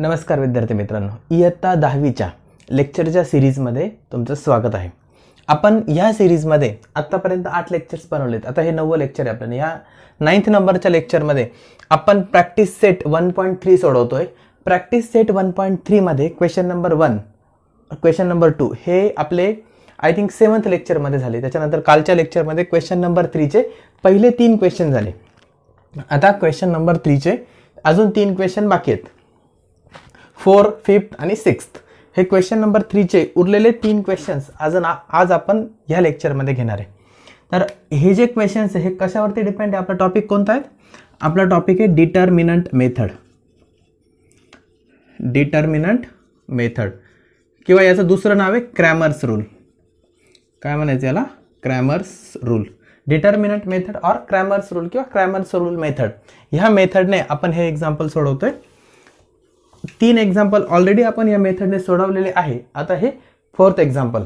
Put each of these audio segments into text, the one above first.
नमस्कार विद्यार्थी मित्रांनो, इयत्ता 10वीच्या लेक्चरच्या सिरीजमध्ये तुमचं स्वागत आहे. आपण या सिरीजमध्ये आत्तापर्यंत 8 लेक्चर्स बनवलेत. आता हे 9वं लेक्चर आहे आपल्याला. या 9th नंबरच्या लेक्चरमध्ये आपण प्रॅक्टिस सेट 1.3 सोडवतोय. प्रॅक्टिस सेट 1.3 मध्ये क्वेश्चन नंबर 1, क्वेश्चन नंबर 2 हे आपले आय थिंक 7th लेक्चरमध्ये झाले. त्याच्यानंतर कालच्या लेक्चरमध्ये क्वेश्चन नंबर 3चे पहिले 3 क्वेश्चन झाले. आता क्वेश्चन नंबर 3चे अजून 3 क्वेश्चन बाकी आहेत. 4th, 5th आणि 6th हे क्वेश्चन नंबर 3चे उरलेले 3 क्वेश्चन्स आज आपण ह्या लेक्चरमध्ये घेणार आहे. तर हे जे क्वेश्चन्स हे कशावरती डिपेंड आहे? आपला टॉपिक कोणता आहे? आपला टॉपिक आहे डिटर्मिनंट मेथड. डिटर्मिनंट मेथड किंवा याचं दुसरं नाव आहे क्रॅमर्स रूल. काय म्हणायचं याला? Cramer's rule. डिटर्मिनंट मेथड और क्रॅमर्स रूल किंवा क्रॅमर्स रूल मेथड. ह्या मेथडने आपण हे एक्झाम्पल सोडवतोय. 3 एक्झाम्पल ऑलरेडी आपण या मेथडने सोडवलेले आहे. आता हे 4th एक्झाम्पल.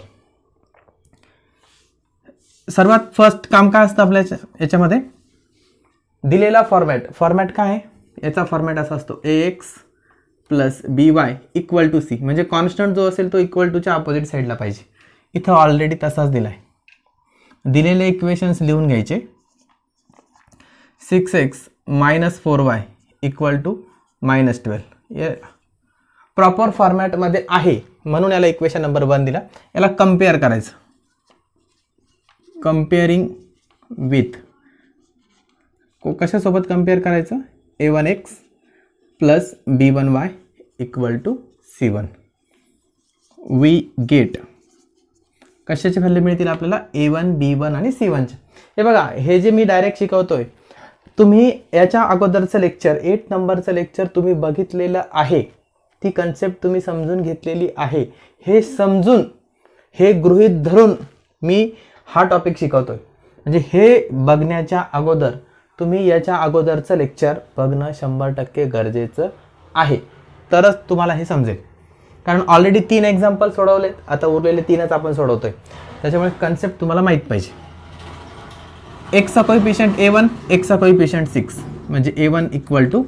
सर्वात फर्स्ट काम काय असतं आपल्या याच्यामध्ये? दिलेला फॉर्मॅट काय आहे? याचा फॉर्मॅट असा असतो ax plus by equal to c. म्हणजे कॉन्स्टंट जो असेल तो इक्वल टूच्या अपोजिट साईडला पाहिजे. इथं ऑलरेडी तसाच दिलाय. दिलेले इक्वेशन्स लिहून घ्यायचे. 6x minus 4y equal to -12. Proper फॉर्मॅटमध्ये आहे म्हणून याला इक्वेशन नंबर 1 दिला. याला कम्पेअर करायचं. कम्पेअरिंग विथ कशासोबत कम्पेअर करायचं? a1x plus b1y equal to c1. We get कशाचे व्हॅल्यू मिळतील आपल्याला? a1, b1 आणि c1चे. हे बघा, हे जे मी डायरेक्ट शिकवतोय तुम्ही याच्या अगोदरचं लेक्चर 8 नंबरचं लेक्चर तुम्ही बघितलेलं आहे. ती कन्सेप्ट तुम्ही समजून घेतलेली आहे. हे समजून हे गृहीत धरून मी हा टॉपिक शिकवतोय. म्हणजे हे बघण्याच्या अगोदर तुम्ही याच्या अगोदरचं लेक्चर बघणं 100% गरजेचं आहे. तरच तुम्हाला हे समजेल. कारण ऑलरेडी 3 एक्झाम्पल सोडवलेत. आता उरलेले 3च आपण सोडवतोय. त्याच्यामुळे कन्सेप्ट तुम्हाला माहीत पाहिजे. x चा कोएफिशिएंट a1, x चा कोएफिशिएंट 6 म्हणजे a1 इक्वल टू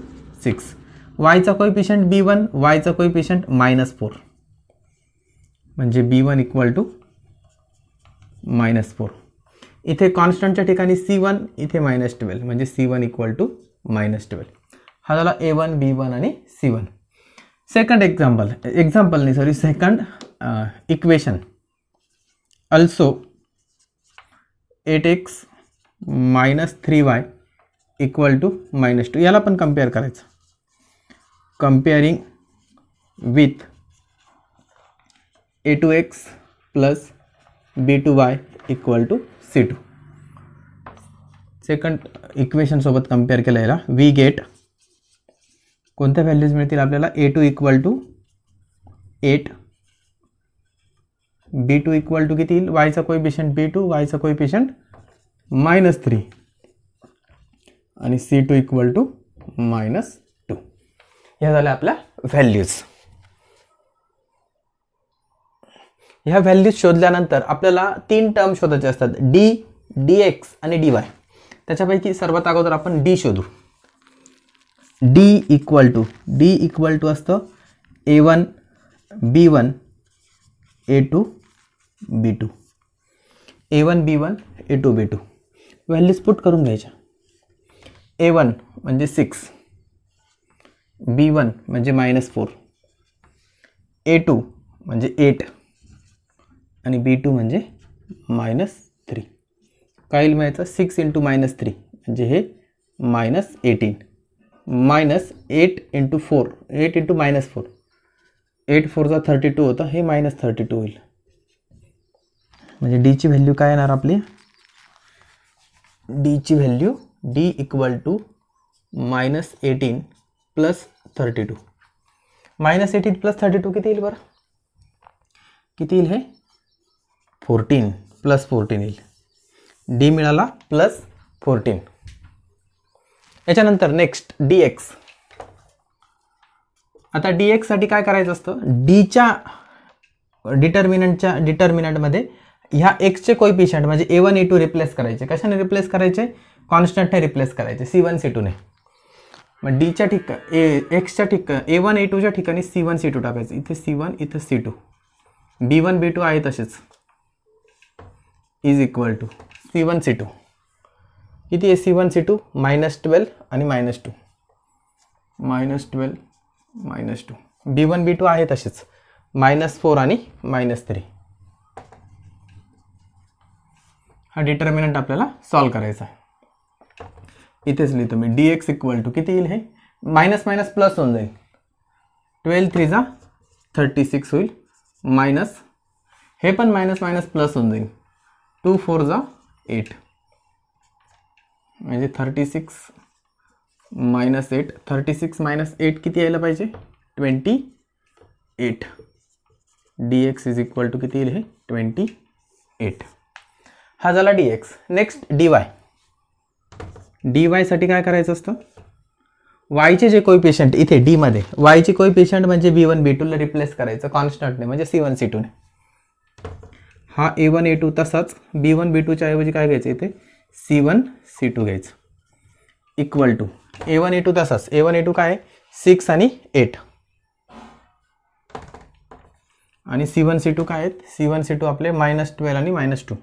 6. y चा कोएफिशिएंट b1, y चा कोएफिशिएंट -4 म्हणजे b1 इक्वल टू -4. इथे कॉन्स्टंटच्या ठिकाणी c1, इथे -12 म्हणजे c1 इक्वल टू -12. हा झाला a1, b1 आणि c1. Second second equation also 8x minus 3y equal to -2. याला पण कम्पेअर करायचं. Comparing with a2x plus b2y equal to c2. Second equation सोबत कम्पेअर केलं याला. वी गेट कोणत्या व्हॅल्यूज मिळतील आपल्याला? a2 equal to 8, b2 equal to किती येईल? y चा कोएफिशिएंट b2, y चा कोएफिशिएंट -3 आणि c2 इक्वल टू -2. ह्या झाल्या आपल्या व्हॅल्यूज. ह्या व्हॅल्यूज शोधल्यानंतर आपल्याला 3 टर्म शोधायचे असतात. d, dx आणि dy. त्याच्यापैकी सर्वात अगोदर आपण d शोधू. d इक्वल टू असतं a1 b1 a2 b2. a1 b1 a2 b2 values put करून घ्यायच्या. a1 म्हणजे 6, b1 म्हणजे -4, a2 म्हणजे 8 आणि b2 म्हणजे -3. काय मिळायचं? 6 × -3 म्हणजे हे -18 -8 × 4, 8 × -4, 8 4 चा 32 होता. हे -32 होईल. म्हणजे d ची व्हॅल्यू काय येणार आपली? d ची value d equal to -18 plus 32. -18 plus 32 किती येईल बरं? किती येईल हे? 14 प्लस 14 येईल. d मिळाला प्लस 14. याच्यानंतर नेक्स्ट dx. आता dx साठी काय करायचं असतं? d च्या डिटर्मिनंटमध्ये ह्या x चे कोएफिशिएंट म्हणजे a1 a2 रिप्लेस करायचे. कशाने रिप्लेस करायचे? कॉन्स्टंटने रिप्लेस करायचे, c1 c2 ने. मग डीच्या ठिकाणी एक्सच्या ठिकाणी A1 A2च्या ठिकाणी C1 C2 टाकायचं. इथे C1 इथं C2, B1 B2 आहे तसेच, is equal to C1 C2. किती आहे C1 C2? -12 आणि -2, -12 -2. B1 B2 आहे तसेच, -4 आणि -3. हा डिटर्मिनंट आपल्याला सॉल्व करायचा आहे. इथेच लिहितो मी dx इक्वल टू किती येईल, हे मायनस मायनस प्लस होऊन जाईल. 12 3 जा 36 होईल, मायनस हे पण मायनस मायनस प्लस होऊन जाईल. 2 4 जा 8 म्हणजे 36 मायनस 8. 36 मायनस 8 किती यायला पाहिजे? 28. dx इज इक्वल टू किती येईल, हे 28. हा झाला dx. Next dy. dy साठी काय करायचं असतं? y चे जे कोइफिशियंट इथे d मध्ये, y चे कोइफिशियंट म्हणजे b1 b2 ला रिप्लेस करायचं कॉन्स्टंटने, म्हणजे c1 c2 ने. हा a1 a2 तसाच b1 b2 च्या ऐवजी काय घ्यायचं, इथे c1 c2 घ्यायचं. इक्वल टू a1 a2 तसाच, a1 a2 काय आहे 6 आणि 8, आणि c1 c2 काय आहेत, c1 c2 आपले -12 आणि -2,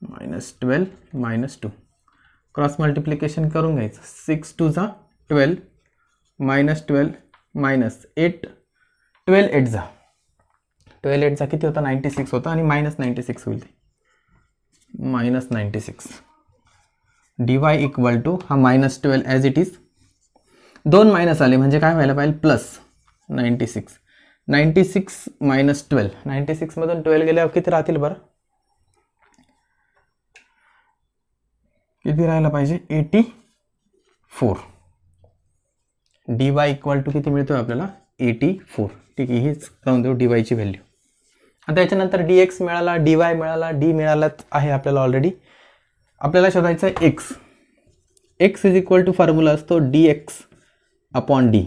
-12 -2. क्रॉस मल्टिप्लिकेशन करून घ्यायचं. 6 2 जा 12, -12 -8, 12 8 जा 12 8 चा किती होता, 96 होता, आणि -96 होईल ते, -96. dy इक्वल टू हा -12 ॲज इट इज, 2 मायनस आले म्हणजे काय व्हायला पाहिजे, प्लस 96. 96 -12, 96 मधून 12 गेल्यावर किती राहतील बरं, किती राहायला पाहिजे, 84. dy इक्वल टू किती मिळतोय आपल्याला, 84. ठीक आहे, हीच राहून देऊ dy ची व्हॅल्यू. आता याच्यानंतर dx मिळाला, dy मिळाला, d मिळालाच आहे आपल्याला ऑलरेडी. आपल्याला शोधायचं आहे x. x is equal to formula असतो dx upon d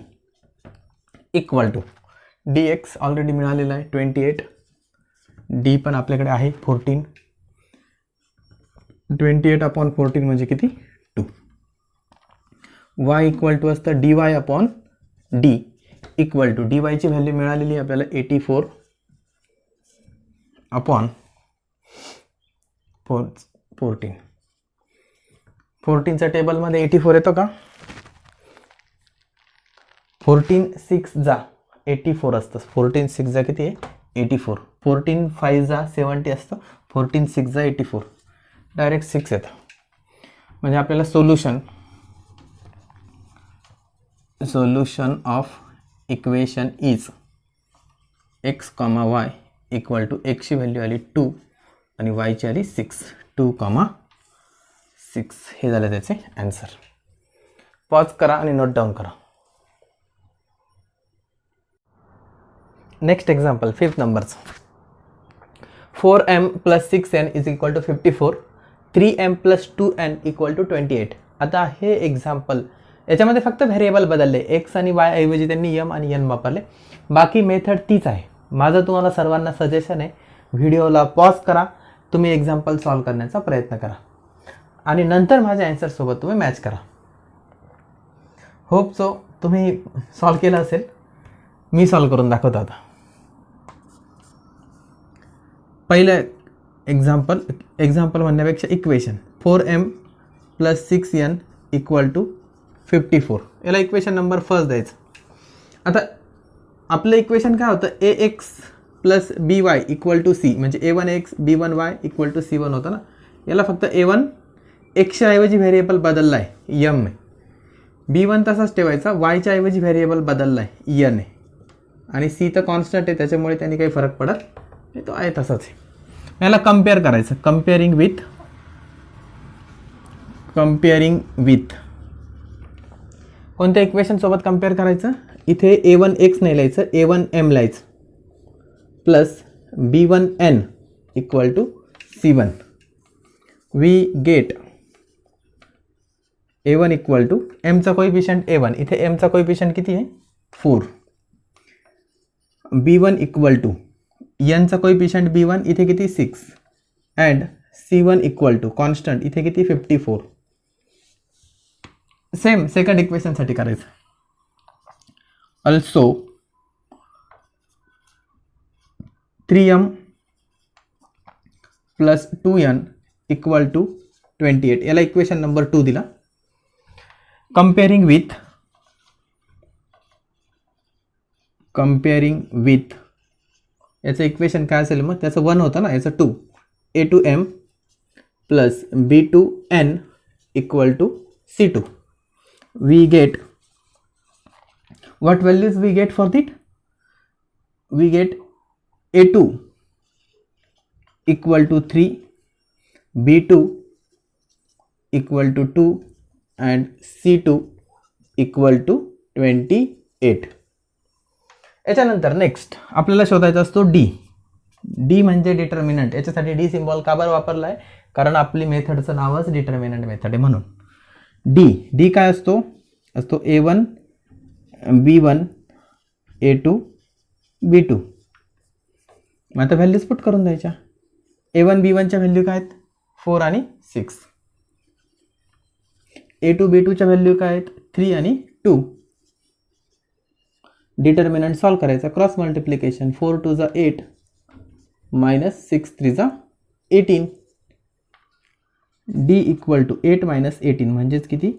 equal to dx already मिळालेला आहे 28, d पण आपल्याकडे आहे 14. 28 अपॉन 14 म्हणजे किती, 2. y इक्वल टू असतं dy upon d equal to dy ची व्हॅल्यू मिळालेली आपल्याला 84 अपॉन 14. 14च्या टेबलमध्ये 84 येतो का, 14 6 जा 84 असतं. 14 6 जा किती आहे, 84. 14 5 जा 70 असतं. 14 6 जा 84, डायरेक्ट 6 येतं. म्हणजे आपल्याला solution of equation is x, y equal to x ची व्हॅल्यू आली 2 आणि y ची आली 6. 2, 6 हे झालं त्याचे आन्सर. पॉज करा आणि नोट डाऊन करा. नेक्स्ट एक्झाम्पल 5th नंबरचं. 4m + 6n is equal to 54. 3m + 2n equal to 28. आता हे एक्झाम्पल याच्यामध्ये फक्त व्हेरिएबल बदलले, x आणि y ऐवजी त्यांनी m आणि n वापरले. बाकी मेथड तीच आहे. माझं तुम्हाला सर्वांना सजेशन आहे, व्हिडिओला पॉज करा, तुम्ही एक्झाम्पल सॉल्व करण्याचा प्रयत्न करा आणि नंतर माझ्या आन्सरसोबत तुम्ही मॅच करा. होप सो तुम्ही सॉल्व केलं असेल. मी सॉल्व करून दाखवतो आता. पहिलं एक्झाम्पल म्हणण्यापेक्षा equation 4m + 6n equal to 54. याला इक्वेशन नंबर फर्स्ट द्यायचं. आता आपलं इक्वेशन काय होतं, ax + by equal to c, म्हणजे a1x b1y equal to c1 होतं ना. याला फक्त a1 xच्या ऐवजी व्हेरिएबल बदलला आहे, m आहे. b1 तसाच ठेवायचा, y च्या ऐवजी व्हेरिएबल बदलला आहे, n आहे, आणि c तर कॉन्स्टंट आहे त्याच्यामुळे त्यांनी काही फरक पडत नाही, तो आहे तसाच आहे. याला कम्पेअर करायचं, कम्पेअरिंग विथ कोणत्या इक्वेशन सोबत कम्पेअर करायचं, इथे a1x नाही लिहायचं, a1m लिहायचं, plus b1n equal to c1. We get a1 equal to mचा कोइफिशियंट a1, इथे mचा कोइफिशियंट किती आहे, 4. b1 equal to nचा coefficient b1 इथे किती, 6, and c1 equal to constant इथे किती, 54. सेम सेकंड इक्वेशनसाठी करायचं. Also 3m plus 2n equal to 28. याला इक्वेशन नंबर 2 दिला. कंपेअरिंग विथ याचं इक्वेशन काय असेल मग, त्याचं 1 होतं ना, याचं 2. a2m plus b2n equal to c2. we get what values we get for it? We get a2 equal to 3, b2 equal to 2 and c2 equal to 28. याच्यानंतर नेक्स्ट आपल्याला शोधायचा असतो डी म्हणजे डिटर्मिनंट. याच्यासाठी डी सिम्बॉल का बरं वापरला आहे, कारण आपली मेथडचं नावच डिटर्मिनंट मेथड आहे म्हणून. डी काय असतो a1 b1 a2 b2. मग आता व्हॅल्यूज पुट करून द्यायच्या. a1 b1च्या व्हॅल्यू काय आहेत 4 आणि 6. a2 b2च्या व्हॅल्यू काय आहेत 3 आणि 2. डिटर्मिनंट सॉल्व करायचा, क्रॉस मल्टिप्लिकेशन. 4 2 जा 8 मायनस 6 3 जा 18. डी इक्वल टू 8 मायनस 18 म्हणजेच किती,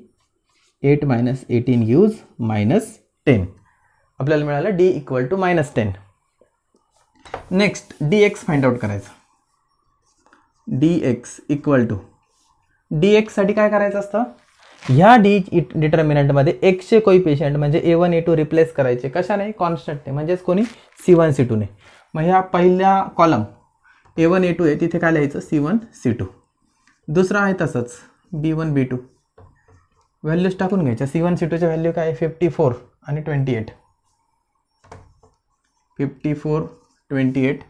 8 मायनस 18 यूज मायनस 10. आपल्याला मिळालं D equal to minus 10. Next dx find out करायचं. dx इक्वल टू dx साठी काय करायचं असतं, ह्या डी डिटर्मिनंटमध्ये एक्सचे कोइफिशियंट म्हणजे a1 a2 रिप्लेस करायचे. कशाने, कॉन्स्टंटने, म्हणजेच कोणी c1 c2 ने. मग ह्या पहिल्या कॉलम a1 a2 आहे, तिथे काय लिहायचं c1 c2. दुसरा आहे तसंच b1 b2. व्हॅल्यूज टाकून घ्यायच्या. c1 c2च्या व्हॅल्यू काय 54 आणि 28. 54 28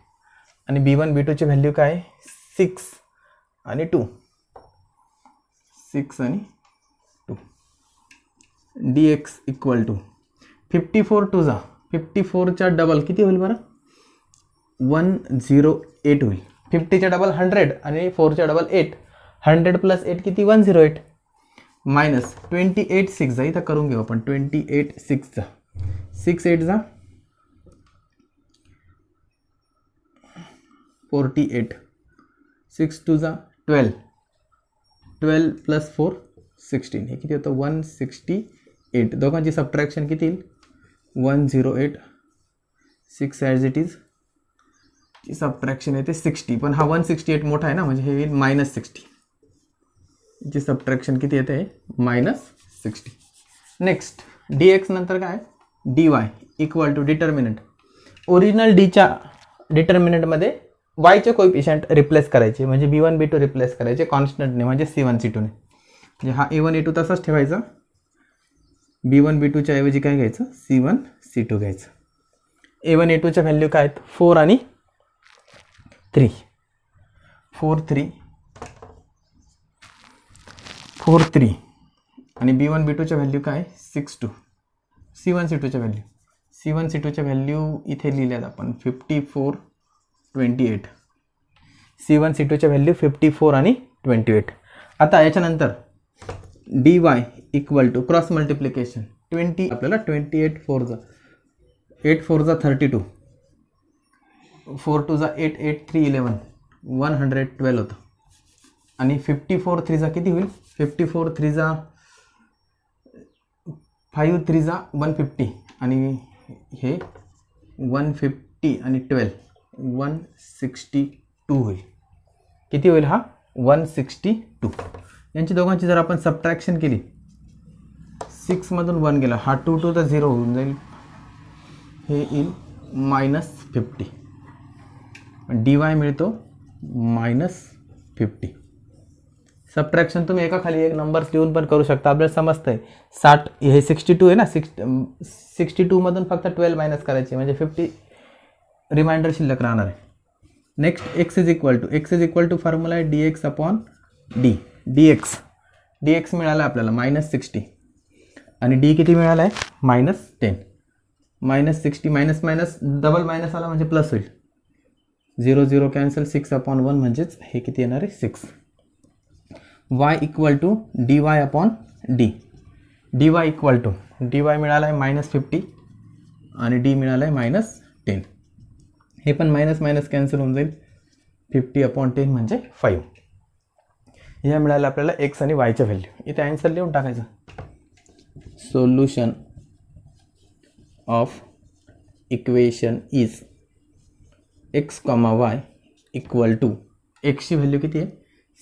आणि b1 b2ची व्हॅल्यू काय 6 आणि 2. 6 आणि 2. dx इक्वल टू 54 2 जा 54च्या डबल किती होईल बरं, 108 होईल. 50च्या डबल 100 आणि 4च्या डबल 8. 100 प्लस 8 किती 108. मायनस 28 6 जा, इथं करून घेऊ आपण. 28 6 जा 6 8 जा 48. 6 2 जा 12. 12 प्लस 4 16. हे किती होतं 168. दोघांची सबट्रॅक्शन किती येईल 108. 6 ॲज इट इज ची सबट्रॅक्शन येते 60. पण हा 168 मोठा आहे ना, म्हणजे हे येईल मायनस 60. ची सबट्रॅक्शन किती येते -60. नेक्स्ट dx नंतर काय dy equal to determinant. Original डीच्या डिटर्मिनंटमध्ये वायचे कोइफिशियंट रिप्लेस करायचे, म्हणजे b1 b2 रिप्लेस करायचे कॉन्स्टंटने, म्हणजे c1 c2 ने. म्हणजे हा a1 a2 तसाच ठेवायचा. b1 b2च्या ऐवजी काय घ्यायचं c1 c2 घ्यायचं. a1 a2च्या व्हॅल्यू काय आहेत 4 आणि 3. 4 3 आणि b1 b2च्या व्हॅल्यू काय 6 2. c1 c2च्या व्हॅल्यू इथे लिहिल्यात आपण 54 28. c1 c2च्या व्हॅल्यू 54 आणि 28. आता याच्यानंतर dy equal to cross multiplication 20. आपल्याला 28 4 जा 8 4 जा 32. 4 2 जा 8 8 3 11 112 होतं. आणि 54 3 जा किती होईल 54 3 जा 5 3 जा 150. आणि हे 150 आणि 12 162 होईल. किती होईल हा 162. यांची दोघांची जर आपण सबट्रॅक्शन केली 6 मधून 1 गेला, हा 2 2 तर 0 होऊन जाईल. हे येईल -50. dy मिळतो -50. सबट्रॅक्शन तुम्ही एका खाली एक नंबर्स लिहून पण करू शकता. आपल्याला समजतंय 60 हे 62 आहे ना, 62 मधून फक्त 12 मायनस करायचे, म्हणजे 50 रिमाइंडर शिल्लक राहणार आहे. Next x is equal to formula आहे dx अपॉन d. dx मिळाला आपल्याला -60 आणि d किती मिळाला आहे -10. -60 मायनस मायनस डबल मायनस आला म्हणजे प्लस होईल. 0 0 कॅन्सल. 6/1 म्हणजेच हे किती येणार आहे 6. y equal to dy upon d. D y equal to D y मिळाला आहे -50 आणि डी मिळाला आहे -10. हे पण मायनस मायनस कॅन्सल होऊन जाईल. 50/10 म्हणजे 5. हे मिळालं आपल्याला एक्स आणि वायच्या व्हॅल्यू. इथे आन्सर लिहून टाकायचं. Solution of equation is x comma y equal to एक्सची व्हॅल्यू किती आहे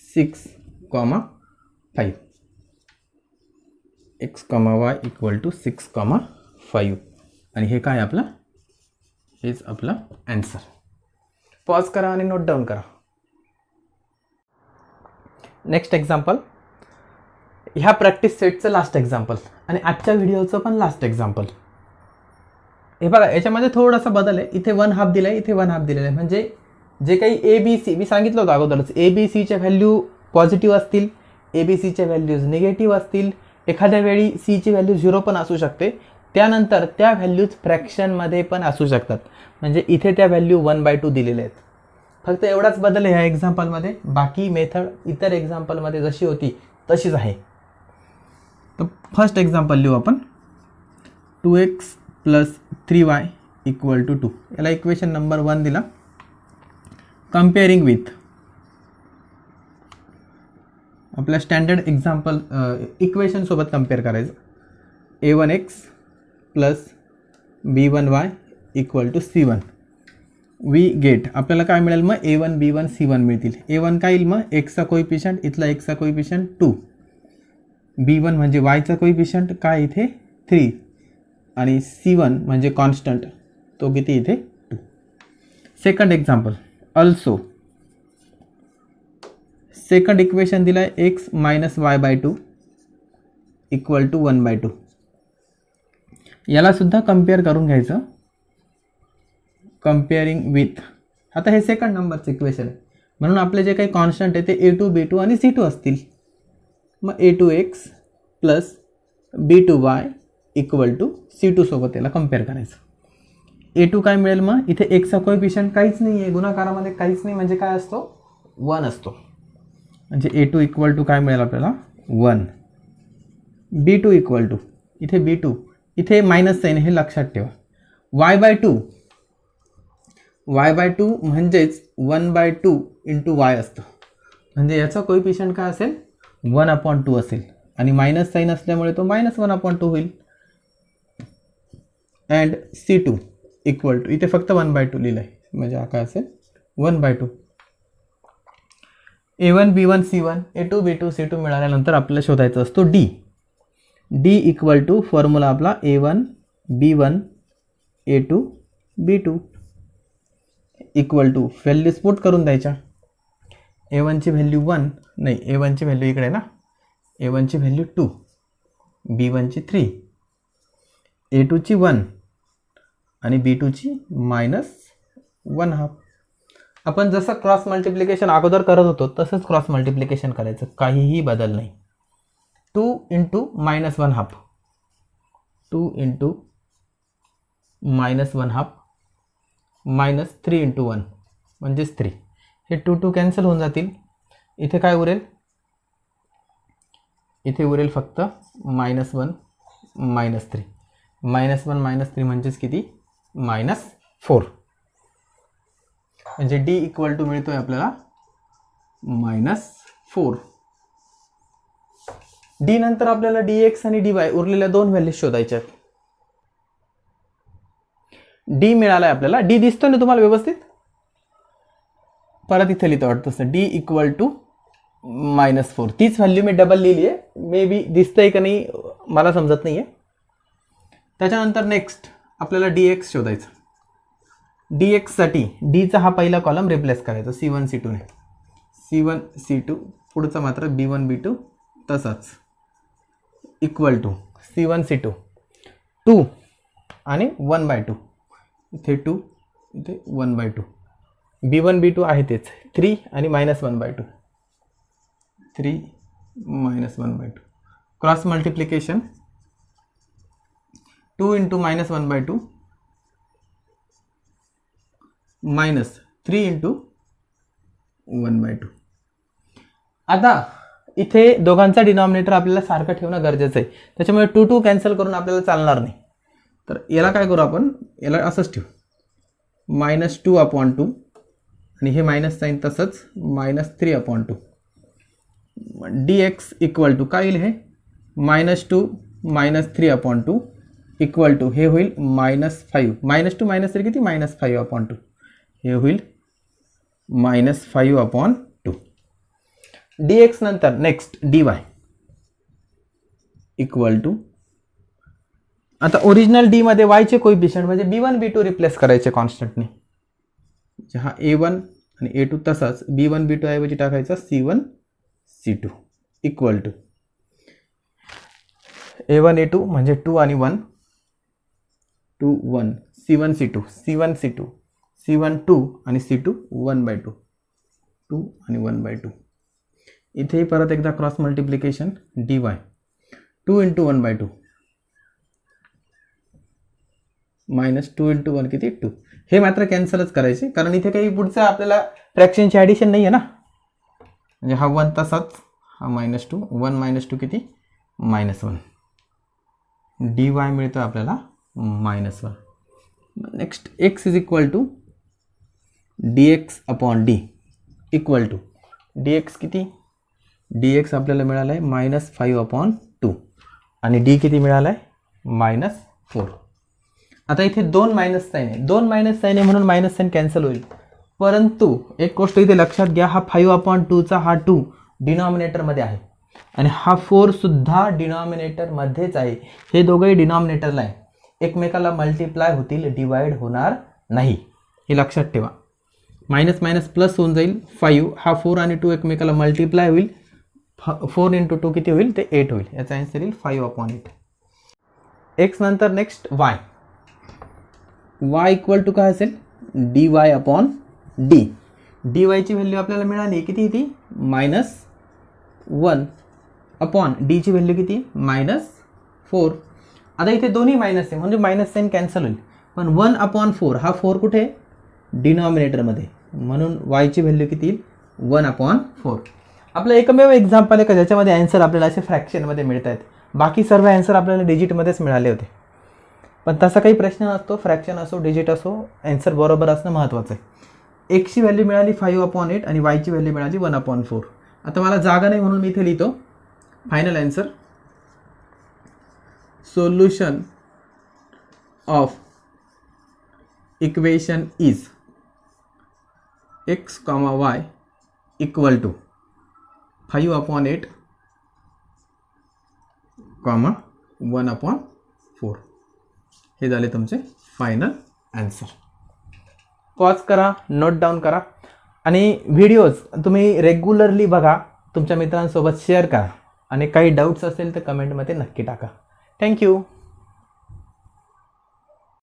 6,5. X comma y equal to 6,5 आणि हे काय आपलं हेच आपला आन्सर. पॉज करा आणि नोट डाऊन करा. Next example. ह्या प्रॅक्टिस सेटचं लास्ट एक्झाम्पल आणि आजच्या व्हिडिओचं पण लास्ट एक्झाम्पल. हे बघा याच्यामध्ये थोडासा बदल आहे. इथे 1/2 दिलं आहे, इथे 1/2 दिलेलं आहे. म्हणजे जे काही ए बी सी मी सांगितलं होतं अगोदरच, ए बी सीच्या व्हॅल्यू पॉझिटिव्ह असतील, ए बी सीच्या व्हॅल्यूज निगेटिव्ह असतील, एखाद्या वेळी सीची व्हॅल्यू 0 पण असू शकते. त्यानंतर त्या व्हॅल्यूज फ्रॅक्शनमध्ये पण असू शकतात. म्हणजे इथे त्या व्हॅल्यू 1/2 दिलेल्या आहेत. फक्त एवढाच बदल आहे ह्या एक्झाम्पलमध्ये. बाकी मेथड इतर एक्झाम्पलमध्ये जशी होती तशीच आहे. तर फर्स्ट एक्झाम्पल लिहू आपण. 2x + 3y = 2. याला इक्वेशन नंबर 1 दिला. कम्पेअरिंग विथ आपल्या स्टँडर्ड एक्झाम्पल इक्वेशन सोबत कम्पेअर करायचं. a1x + b1y = c1. We gate आपल्याला काय मिळेल मग a1 b1 c1 मिळतील. a1 काय येईल मग एक्सचा कोइफिशियंट, इथला एक्सचा कोइफिशियंट 2. b1 म्हणजे वायचा कोइफिशियंट काय इथे 3 आणि c1 म्हणजे कॉन्स्टंट तो किती इथे 2. Second example. Also second equation दिला आहे x - y/2 = 1/2. याला सुद्धा कम्पेअर करून घ्यायचं. कम्पेअरिंग विथ आता हे सेकंड नंबरचं इक्वेशन आहे म्हणून आपले जे काही कॉन्स्टंट आहे ते a2 b2 आणि c2 असतील. मग a2x + b2y = c2 सोबत याला कम्पेअर करायचं. a2 काय मिळेल मग इथे एक्सचा कोइफिशियंट काहीच नाही आहे, गुणाकारामध्ये काहीच नाही म्हणजे काय असतो 1 असतो. म्हणजे a2 = काय मिळेल आपल्याला 1. b2 = इथे b2 इथे मायनस साइन हे लक्षात ठेवा. y/2 म्हणजेच 1/2 × y असतं. म्हणजे याचा कोइफिशियंट काय असेल 1/2 असेल आणि मायनस साइन असल्यामुळे तो -1/2 होईल. अँड c2 = इथे फक्त 1/2 लिहिलं आहे म्हणजे हा काय असेल 1/2. a1 b1 c1 a2 b2 c2 मिळाल्यानंतर आपल्याला शोधायचं असतो d. d = फॉर्म्युला आपला a1 b1 a2 b2 = values put करून द्यायच्या. a1 ची व्हॅल्यू 1 नाही a1 ची व्हॅल्यू इकडे ना a1 ची व्हॅल्यू 2 b1 ची 3 a2 ची 1 आणि b2 ची -1/2. आपण जसं क्रॉस मल्टिप्लिकेशन अगोदर करत होतो तसंच क्रॉस मल्टिप्लिकेशन करायचं, काहीही बदल नाही. 2 × -1/2 2 × -1/2 -3 × 1 म्हणजेच 3. हे 2 कॅन्सल होऊन जातील. इथे काय उरेल इथे उरेल फक्त -1 -3 -1 -3 म्हणजेच किती -4. म्हणजे d = मिळतोय आपल्याला -4. d नंतर आपल्याला dx आणि dy उरलेल्या दोन व्हॅल्यूज शोधायच्या आहेत. d मिळालाय आपल्याला. d दिसतोय ना तुम्हाला व्यवस्थित. परत इथे लिहितो वाटतं d = -4. तीच व्हॅल्यू मी डबल लिहिली आहे. मे बी दिसतंय का नाही मला समजत नाही आहे. त्याच्यानंतर नेक्स्ट आपल्याला dx शोधायचं. dx साठी d चा हा पहिला कॉलम रिप्लेस करायचा c1 c2 ने. c1 c2 पुढचा मात्र b1 b2 तसाच = c1 c2 2 आणि 1/2. इथे 2 इथे 1/2. b1 b2 आहे तेच 3 आणि -1/2 3 -1/2. Cross multiplication 2 × -1/2 -3 × 1/2. आता इथे दोघांचा डिनॉमिनेटर आपल्याला सारखं ठेवणं गरजेचं आहे. त्याच्यामुळे 2 2 कॅन्सल करून आपल्याला चालणार नाही. तर याला काय करू आपण, याला असंच ठेवू, -2/2 आणि हे मायनस साईन तसंच -3/2. dx इक्वल टू काय येईल, हे -2 -3/2 इक्वल टू हे होईल -5. -2 -3 किती, -5/2. हे होईल -5/2. dx नंतर नेक्स्ट dy इक्वल टू, आता ओरिजिनल डी मध्ये y चे कोइफिशियंट म्हणजे b1 b2 रिप्लेस करायचे कॉन्स्टंटने. हा a1 आणि a2 तसाच b1 b2 ऐवजी टाकायचा c1 c2 equal to a1 a2 म्हणजे 2 आणि 1 2 1 c1 c2 c1 c2 c1 2 आणि c2 1/2 2 आणि 1/2. इथेही परत एकदा क्रॉस मल्टिप्लिकेशन dy 2 × 1/2 -2 × 1 किती 2. हे मात्र कॅन्सलच करायचे कारण इथे काही पुढचं आपल्याला फ्रॅक्शनची ॲडिशन नाही आहे ना. म्हणजे हा 1 तसाच, हा -2 1 -2 किती -1. dy मिळतो आपल्याला -1. Next x is equal to dx/d equal to dx किती, dx आपल्याला मिळाला आहे -5/2 आणि d किती मिळाला आहे -4. आता इथे 2 मायनस साईन आहे, 2 मायनस साईन आहे म्हणून मायनस साईन कॅन्सल होईल. परंतु एक गोष्ट इथे लक्षात घ्या, हा 5/2चा हा 2 डिनॉमिनेटरमध्ये आहे आणि हा 4 सुद्धा डिनॉमिनेटरमध्येच आहे. हे दोघंही डिनॉमिनेटरला आहे, एकमेकाला मल्टिप्लाय होतील, डिवाइड होणार नाही. हे लक्षात ठेवा. मायनस मायनस प्लस होऊन जाईल. 5 हा 4 आणि 2 एकमेकाला मल्टिप्लाय होईल. 4 × 2 किती होईल, ते 8 होईल. याचा आन्सर येईल 5/8. एक्स नंतर नेक्स्ट y इक्वल टू काय असेल, dy/d. dy ची व्हॅल्यू आपल्याला मिळाली किती, ती -1 अपॉन d ची व्हॅल्यू किती -4. आता इथे दोन्ही मायनस आहे म्हणजे मायनस साईन कॅन्सल होईल. पण 1/4 हा 4 कुठे, डिनॉमिनेटरमध्ये, म्हणून y ची व्हॅल्यू किती येईल 1/4. आपलं एकमेव एक्झाम्पल आहे का ज्याच्यामध्ये आन्सर आपल्याला असे फ्रॅक्शनमध्ये मिळत आहेत. बाकी सर्व आन्सर आपल्याला डिजिटमध्येच मिळाले होते. पण तसा काही प्रश्न नसतो, फ्रॅक्शन असो डिजिट असो, आन्सर बरोबर असणं महत्त्वाचं आहे. एक्सची व्हॅल्यू मिळाली 5/8 आणि वायची व्हॅल्यू मिळाली 1/4. आता मला जागा नाही म्हणून मी इथे लिहितो final answer. Solution of equation is x, y equal to 5/8, 1/4. हे झाले तुमचे फायनल आन्सर. पॉज करा, नोट डाऊन करा आणि व्हिडिओज तुम्ही रेग्युलरली बघा, तुमच्या मित्रांसोबत शेअर करा आणि काही डाऊट्स असेल तर कमेंटमध्ये नक्की टाका. थँक्यू.